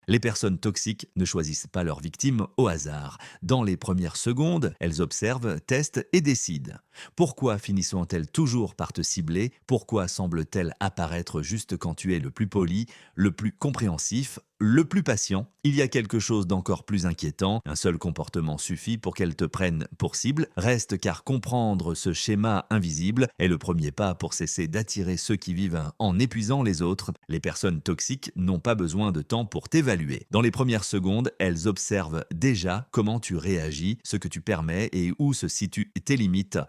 Les personnes toxiques ne choisissent pas leurs victimes au hasard. Dans les premières secondes, elles observent, testent et décident. Pourquoi finissent-elles toujours par te cibler? Pourquoi semblent-elles apparaître juste quand tu es le plus poli, le plus compréhensif, le plus patient? Il y a quelque chose d'encore plus inquiétant. Un seul comportement suffit pour qu'elles te prennent pour cible. Reste car comprendre ce schéma invisible est le premier pas pour cesser d'attirer ceux qui vivent en épuisant les autres. Les personnes toxiques n'ont pas besoin de temps pour t'évaluer. Dans les premières secondes, elles observent déjà comment tu réagis, ce que tu permets et où se situent tes limites.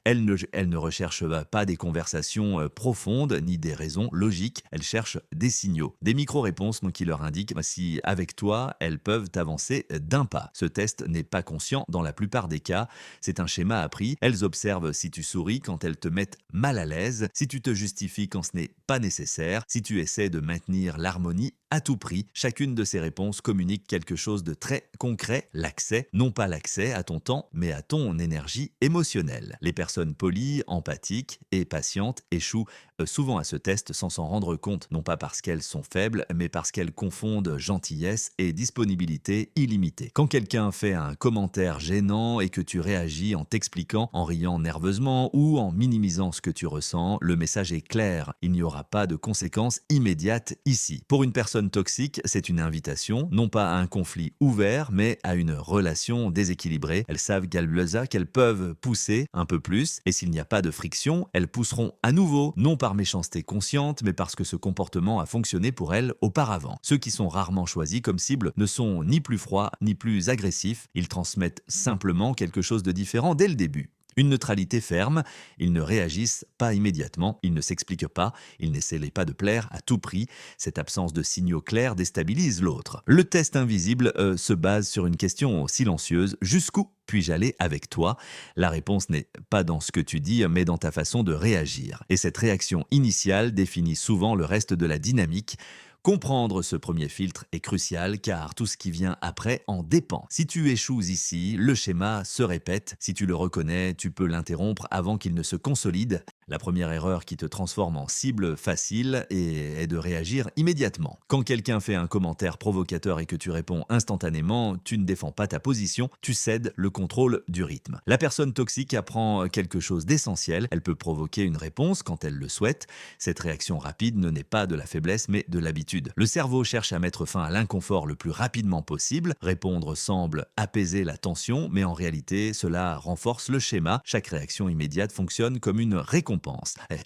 Elles ne recherchent pas des conversations profondes ni des raisons logiques. Elles cherchent des signaux, des micro-réponses qui leur indiquent si avec toi, elles peuvent avancer d'un pas. Ce test n'est pas conscient dans la plupart des cas. C'est un schéma appris. Elles observent si tu souris quand elles te mettent mal à l'aise, si tu te justifies quand ce n'est pas nécessaire, si tu essaies de maintenir l'harmonie à tout prix. Chacune de ces réponses communique quelque chose de très concret, l'accès, non pas l'accès à ton temps, mais à ton énergie émotionnelle. Les personnes polies, empathiques et patientes échouent souvent à ce test sans s'en rendre compte, non pas parce qu'elles sont faibles, mais parce qu'elles confondent gentillesse et disponibilité illimitée. Quand quelqu'un fait un commentaire gênant et que tu réagis en t'expliquant, en riant nerveusement ou en minimisant ce que tu ressens, le message est clair. Il n'y aura pas de conséquences immédiates ici. Pour une personne toxique, c'est une invitation, non pas à un conflit ouvert, mais à une relation déséquilibrée. Elles savent qu'elles peuvent pousser un peu plus, et s'il n'y a pas de friction, elles pousseront à nouveau, non par méchanceté consciente, mais parce que ce comportement a fonctionné pour elles auparavant. Ceux qui sont rarement choisis comme cible ne sont ni plus froids, ni plus agressifs, ils transmettent simplement quelque chose de différent dès le début. Une neutralité ferme, ils ne réagissent pas immédiatement, ils ne s'expliquent pas, ils n'essaient pas de plaire à tout prix. Cette absence de signaux clairs déstabilise l'autre. Le test invisible se base sur une question silencieuse. Jusqu'où puis-je aller avec toi? La réponse n'est pas dans ce que tu dis, mais dans ta façon de réagir. Et cette réaction initiale définit souvent le reste de la dynamique. Comprendre ce premier filtre est crucial car tout ce qui vient après en dépend. Si tu échoues ici, le schéma se répète. Si tu le reconnais, tu peux l'interrompre avant qu'il ne se consolide. La première erreur qui te transforme en cible facile est de réagir immédiatement. Quand quelqu'un fait un commentaire provocateur et que tu réponds instantanément, tu ne défends pas ta position, tu cèdes le contrôle du rythme. La personne toxique apprend quelque chose d'essentiel, elle peut provoquer une réponse quand elle le souhaite. Cette réaction rapide ne naît pas de la faiblesse mais de l'habitude. Le cerveau cherche à mettre fin à l'inconfort le plus rapidement possible. Répondre semble apaiser la tension, mais en réalité, cela renforce le schéma. Chaque réaction immédiate fonctionne comme une récompense.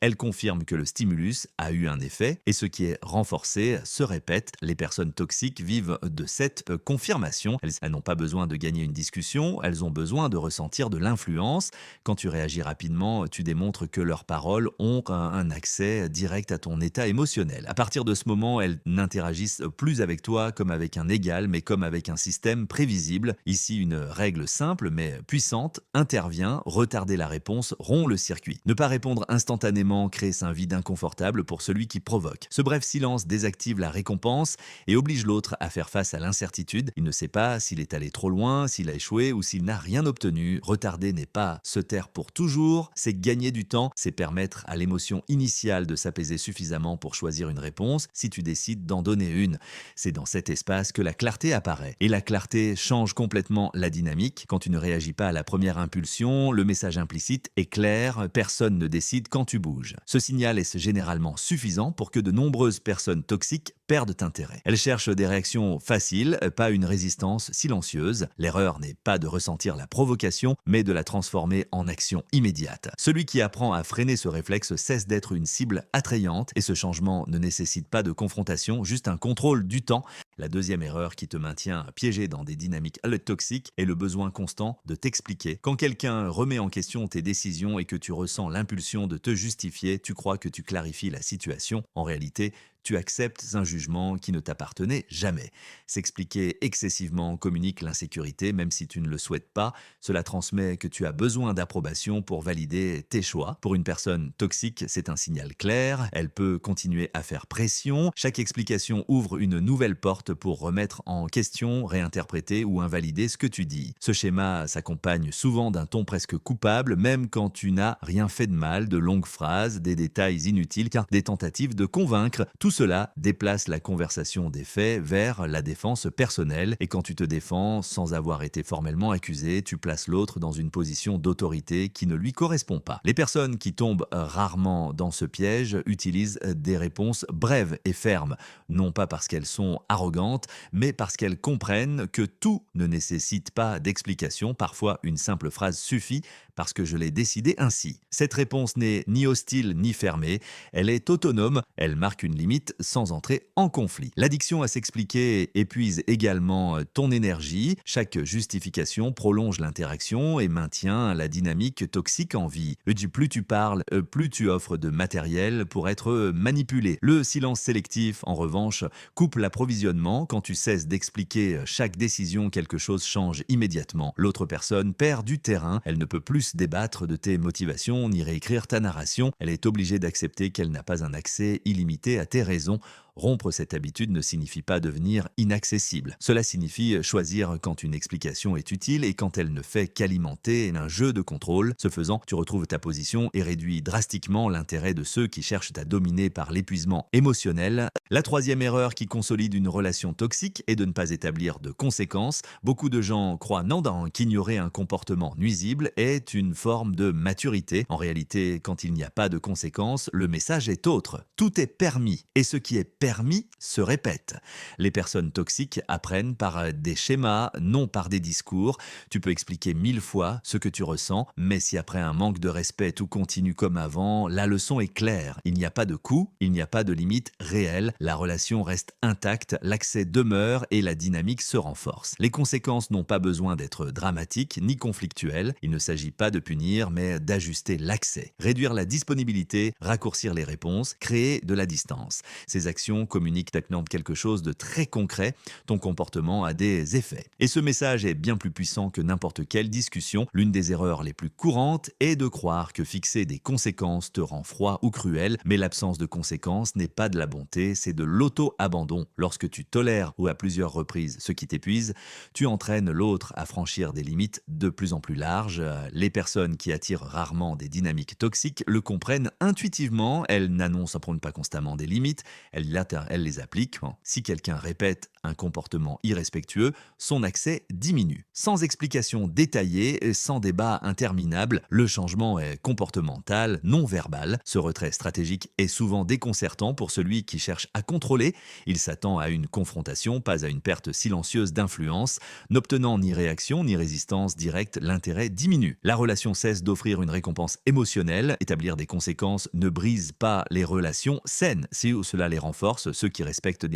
Elle confirme que le stimulus a eu un effet et ce qui est renforcé se répète. Les personnes toxiques vivent de cette confirmation. Elles n'ont pas besoin de gagner une discussion, elles ont besoin de ressentir de l'influence. Quand tu réagis rapidement, tu démontres que leurs paroles ont un accès direct à ton état émotionnel. À partir de ce moment, elles n'interagissent plus avec toi comme avec un égal, mais comme avec un système prévisible. Ici, une règle simple mais puissante intervient, retarder la réponse rompt le circuit. Ne pas répondre instantanément crée un vide inconfortable pour celui qui provoque. Ce bref silence désactive la récompense et oblige l'autre à faire face à l'incertitude. Il ne sait pas s'il est allé trop loin, s'il a échoué ou s'il n'a rien obtenu. Retarder n'est pas se taire pour toujours, c'est gagner du temps, c'est permettre à l'émotion initiale de s'apaiser suffisamment pour choisir une réponse si tu décides d'en donner une. C'est dans cet espace que la clarté apparaît. Et la clarté change complètement la dynamique. Quand tu ne réagis pas à la première impulsion, le message implicite est clair, personne ne décide quand tu bouges. Ce signal est généralement suffisant pour que de nombreuses personnes toxiques perdent intérêt. Elles cherchent des réactions faciles, pas une résistance silencieuse. L'erreur n'est pas de ressentir la provocation, mais de la transformer en action immédiate. Celui qui apprend à freiner ce réflexe cesse d'être une cible attrayante et ce changement ne nécessite pas de confrontation, juste un contrôle du temps. La deuxième erreur qui te maintient piégé dans des dynamiques toxiques est le besoin constant de t'expliquer. Quand quelqu'un remet en question tes décisions et que tu ressens l'impulsion de te justifier, tu crois que tu clarifies la situation. En réalité, tu acceptes un jugement qui ne t'appartenait jamais. S'expliquer excessivement communique l'insécurité, même si tu ne le souhaites pas. Cela transmet que tu as besoin d'approbation pour valider tes choix. Pour une personne toxique, c'est un signal clair. Elle peut continuer à faire pression. Chaque explication ouvre une nouvelle porte pour remettre en question, réinterpréter ou invalider ce que tu dis. Ce schéma s'accompagne souvent d'un ton presque coupable, même quand tu n'as rien fait de mal, de longues phrases, des détails inutiles, car des tentatives de convaincre. Tout Tout cela déplace la conversation des faits vers la défense personnelle et quand tu te défends sans avoir été formellement accusé, tu places l'autre dans une position d'autorité qui ne lui correspond pas. Les personnes qui tombent rarement dans ce piège utilisent des réponses brèves et fermes, non pas parce qu'elles sont arrogantes, mais parce qu'elles comprennent que tout ne nécessite pas d'explication. Parfois, une simple phrase suffit parce que je l'ai décidé ainsi. Cette réponse n'est ni hostile ni fermée, elle est autonome, elle marque une limite sans entrer en conflit. L'addiction à s'expliquer épuise également ton énergie, chaque justification prolonge l'interaction et maintient la dynamique toxique en vie. Plus tu parles, plus tu offres de matériel pour être manipulé. Le silence sélectif, en revanche, coupe l'approvisionnement. Quand tu cesses d'expliquer chaque décision, quelque chose change immédiatement. L'autre personne perd du terrain, elle ne peut plus débattre de tes motivations ni réécrire ta narration, elle est obligée d'accepter qu'elle n'a pas un accès illimité à tes raisons. Rompre cette habitude ne signifie pas devenir inaccessible. Cela signifie choisir quand une explication est utile et quand elle ne fait qu'alimenter un jeu de contrôle. Ce faisant, tu retrouves ta position et réduis drastiquement l'intérêt de ceux qui cherchent à dominer par l'épuisement émotionnel. La troisième erreur qui consolide une relation toxique est de ne pas établir de conséquences. Beaucoup de gens croient qu'ignorer un comportement nuisible est une forme de maturité. En réalité, quand il n'y a pas de conséquences, le message est autre. Tout est permis et ce qui est permis se répète. Les personnes toxiques apprennent par des schémas, non par des discours. Tu peux expliquer 1000 fois ce que tu ressens, mais si après un manque de respect tout continue comme avant, la leçon est claire. Il n'y a pas de coup, il n'y a pas de limite réelle, la relation reste intacte, l'accès demeure et la dynamique se renforce. Les conséquences n'ont pas besoin d'être dramatiques ni conflictuelles. Il ne s'agit pas de punir, mais d'ajuster l'accès. Réduire la disponibilité, raccourcir les réponses, créer de la distance. Ces actions communiquent maintenant quelque chose de très concret. Ton comportement a des effets. Et ce message est bien plus puissant que n'importe quelle discussion. L'une des erreurs les plus courantes est de croire que fixer des conséquences te rend froid ou cruel, mais l'absence de conséquences n'est pas de la bonté, c'est de l'auto-abandon. Lorsque tu tolères ou à plusieurs reprises ce qui t'épuise, tu entraînes l'autre à franchir des limites de plus en plus larges. Les personnes qui attirent rarement des dynamiques toxiques le comprennent intuitivement. Elles n'annoncent pas constamment des limites, elles les appliquent. Si quelqu'un répète un comportement irrespectueux, son accès diminue. Sans explication détaillée, sans débat interminable, le changement est comportemental, non verbal. Ce retrait stratégique est souvent déconcertant pour celui qui cherche à contrôler. Il s'attend à une confrontation, pas à une perte silencieuse d'influence. N'obtenant ni réaction ni résistance directe, l'intérêt diminue. La relation cesse d'offrir une récompense émotionnelle. Établir des conséquences ne brise pas les relations saines. Si cela les renforce, ceux qui respectent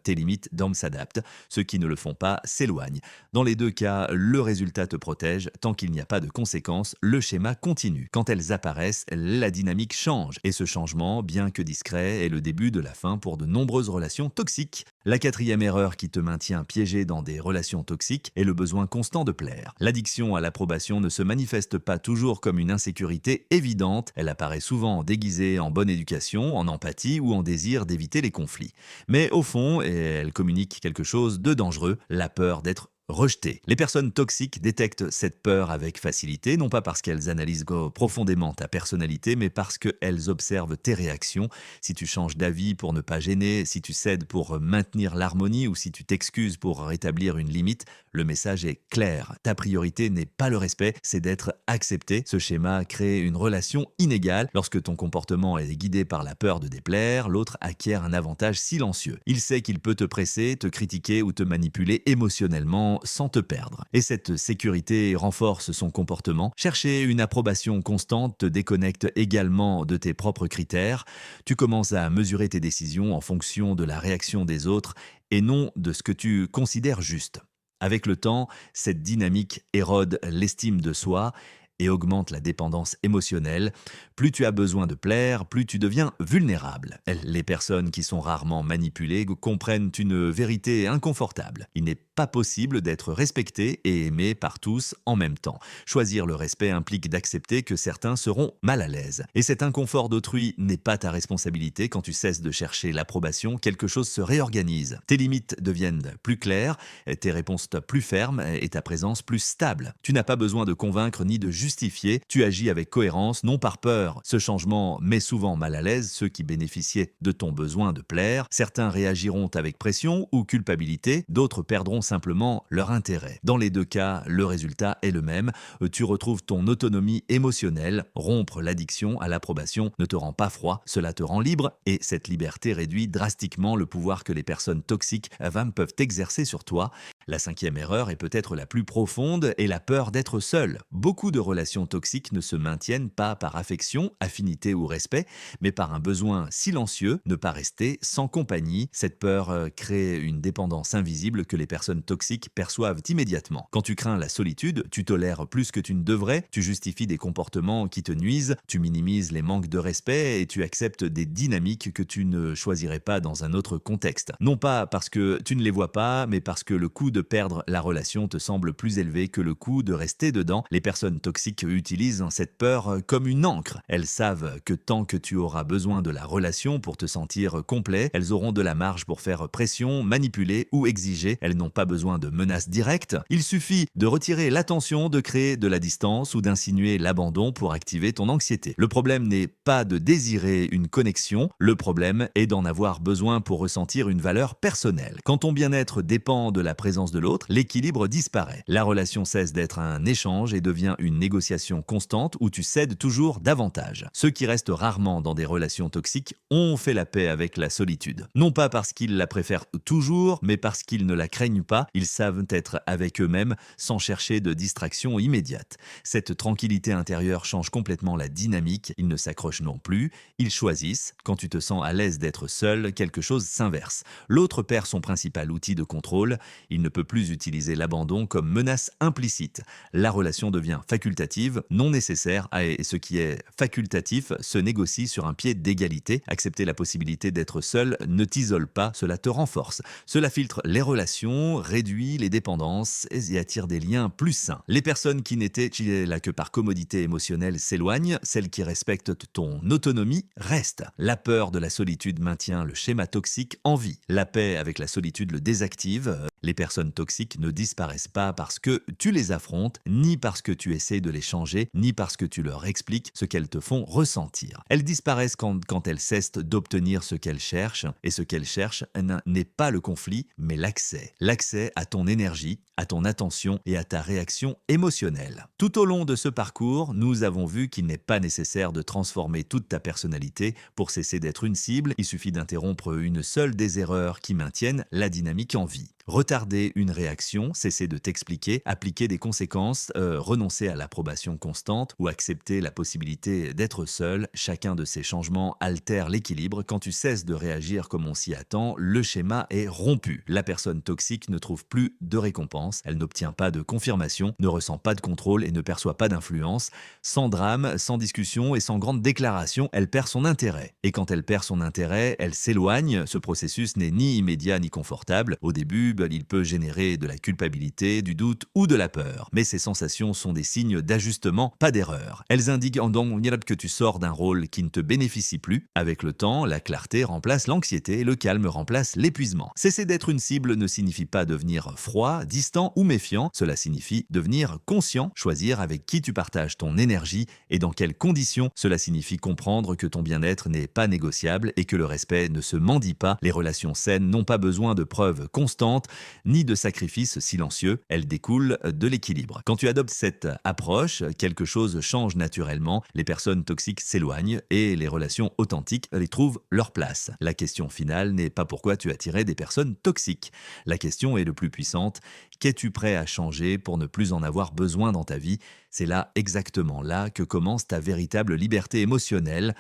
tes limites s'adaptent, ceux qui ne le font pas s'éloignent. Dans les deux cas, le résultat te protège. Tant qu'il n'y a pas de conséquences, le schéma continue. Quand elles apparaissent, la dynamique change. Et ce changement, bien que discret, est le début de la fin pour de nombreuses relations toxiques. La quatrième erreur qui te maintient piégé dans des relations toxiques est le besoin constant de plaire. L'addiction à l'approbation ne se manifeste pas toujours comme une insécurité évidente. Elle apparaît souvent déguisée en bonne éducation, en empathie ou en désir d'éviter les conflits. Mais au fond, elle communique quelque chose de dangereux, la peur d'être rejeté. Les personnes toxiques détectent cette peur avec facilité, non pas parce qu'elles analysent profondément ta personnalité, mais parce qu'elles observent tes réactions. Si tu changes d'avis pour ne pas gêner, si tu cèdes pour maintenir l'harmonie ou si tu t'excuses pour rétablir une limite, le message est clair. Ta priorité n'est pas le respect, c'est d'être accepté. Ce schéma crée une relation inégale. Lorsque ton comportement est guidé par la peur de déplaire, l'autre acquiert un avantage silencieux. Il sait qu'il peut te presser, te critiquer ou te manipuler émotionnellement sans te perdre. Et cette sécurité renforce son comportement. Chercher une approbation constante te déconnecte également de tes propres critères. Tu commences à mesurer tes décisions en fonction de la réaction des autres et non de ce que tu considères juste. Avec le temps, cette dynamique érode l'estime de soi et augmente la dépendance émotionnelle. Plus tu as besoin de plaire, plus tu deviens vulnérable. Les personnes qui sont rarement manipulées comprennent une vérité inconfortable. Il n'est pas possible d'être respecté et aimé par tous en même temps. Choisir le respect implique d'accepter que certains seront mal à l'aise. Et cet inconfort d'autrui n'est pas ta responsabilité. Quand tu cesses de chercher l'approbation, quelque chose se réorganise. Tes limites deviennent plus claires, tes réponses plus fermes et ta présence plus stable. Tu n'as pas besoin de convaincre ni de justifier, tu agis avec cohérence, non par peur. Ce changement met souvent mal à l'aise ceux qui bénéficiaient de ton besoin de plaire. Certains réagiront avec pression ou culpabilité, d'autres perdront simplement leur intérêt. Dans les deux cas, le résultat est le même. Tu retrouves ton autonomie émotionnelle. Rompre l'addiction à l'approbation ne te rend pas froid, cela te rend libre et cette liberté réduit drastiquement le pouvoir que les personnes toxiques peuvent exercer sur toi. La cinquième erreur est peut-être la plus profonde et la peur d'être seul. Beaucoup de relations toxiques ne se maintiennent pas par affection, affinité ou respect, mais par un besoin silencieux, ne pas rester sans compagnie. Cette peur crée une dépendance invisible que les personnes toxiques perçoivent immédiatement. Quand tu crains la solitude, tu tolères plus que tu ne devrais, tu justifies des comportements qui te nuisent, tu minimises les manques de respect et tu acceptes des dynamiques que tu ne choisirais pas dans un autre contexte. Non pas parce que tu ne les vois pas, mais parce que le coût de perdre la relation te semble plus élevé que le coût de rester dedans. Les personnes toxiques utilisent cette peur comme une encre. Elles savent que tant que tu auras besoin de la relation pour te sentir complet, elles auront de la marge pour faire pression, manipuler ou exiger. Elles n'ont pas besoin de menaces directes. Il suffit de retirer l'attention, de créer de la distance ou d'insinuer l'abandon pour activer ton anxiété. Le problème n'est pas de désirer une connexion, le problème est d'en avoir besoin pour ressentir une valeur personnelle. Quand ton bien-être dépend de la présence de l'autre, l'équilibre disparaît. La relation cesse d'être un échange et devient une négociation constante où tu cèdes toujours davantage. Ceux qui restent rarement dans des relations toxiques ont fait la paix avec la solitude. Non pas parce qu'ils la préfèrent toujours, mais parce qu'ils ne la craignent pas. Ils savent être avec eux-mêmes sans chercher de distraction immédiate. Cette tranquillité intérieure change complètement la dynamique. Ils ne s'accrochent non plus. Ils choisissent. Quand tu te sens à l'aise d'être seul, quelque chose s'inverse. L'autre perd son principal outil de contrôle. Il ne peut plus utiliser l'abandon comme menace implicite. La relation devient facultative, non nécessaire, et ce qui est facultatif se négocie sur un pied d'égalité. Accepter la possibilité d'être seul ne t'isole pas, cela te renforce. Cela filtre les relations, réduit les dépendances et attire des liens plus sains. Les personnes qui n'étaient là que par commodité émotionnelle s'éloignent, celles qui respectent ton autonomie restent. La peur de la solitude maintient le schéma toxique en vie. La paix avec la solitude le désactive. Les personnes toxiques ne disparaissent pas parce que tu les affrontes, ni parce que tu essaies de les changer, ni parce que tu leur expliques ce qu'elles te font ressentir. Elles disparaissent quand elles cessent d'obtenir ce qu'elles cherchent, et ce qu'elles cherchent n'est pas le conflit, mais l'accès. L'accès à ton énergie, à ton attention et à ta réaction émotionnelle. Tout au long de ce parcours, nous avons vu qu'il n'est pas nécessaire de transformer toute ta personnalité pour cesser d'être une cible, il suffit d'interrompre une seule des erreurs qui maintiennent la dynamique en vie. Retarder une réaction, cesser de t'expliquer, appliquer des conséquences, renoncer à l'approbation constante ou accepter la possibilité d'être seul, chacun de ces changements altère l'équilibre. Quand tu cesses de réagir comme on s'y attend, le schéma est rompu. La personne toxique ne trouve plus de récompense, elle n'obtient pas de confirmation, ne ressent pas de contrôle et ne perçoit pas d'influence. Sans drame, sans discussion et sans grande déclaration, elle perd son intérêt. Et quand elle perd son intérêt, elle s'éloigne. Ce processus n'est ni immédiat ni confortable. Au début, il peut générer de la culpabilité, du doute ou de la peur. Mais ces sensations sont des signes d'ajustement, pas d'erreur. Elles indiquent donc que tu sors d'un rôle qui ne te bénéficie plus. Avec le temps, la clarté remplace l'anxiété et le calme remplace l'épuisement. Cesser d'être une cible ne signifie pas devenir froid, distant ou méfiant. Cela signifie devenir conscient, choisir avec qui tu partages ton énergie et dans quelles conditions. Cela signifie comprendre que ton bien-être n'est pas négociable et que le respect ne se mendie pas. Les relations saines n'ont pas besoin de preuves constantes ni de sacrifices silencieux, elles découlent de l'équilibre. Quand tu adoptes cette approche, quelque chose change naturellement, les personnes toxiques s'éloignent et les relations authentiques trouvent leur place. La question finale n'est pas pourquoi tu attirais des personnes toxiques. La question est le plus puissante, qu'es-tu prêt à changer pour ne plus en avoir besoin dans ta vie? C'est là, exactement là, que commence ta véritable liberté émotionnelle.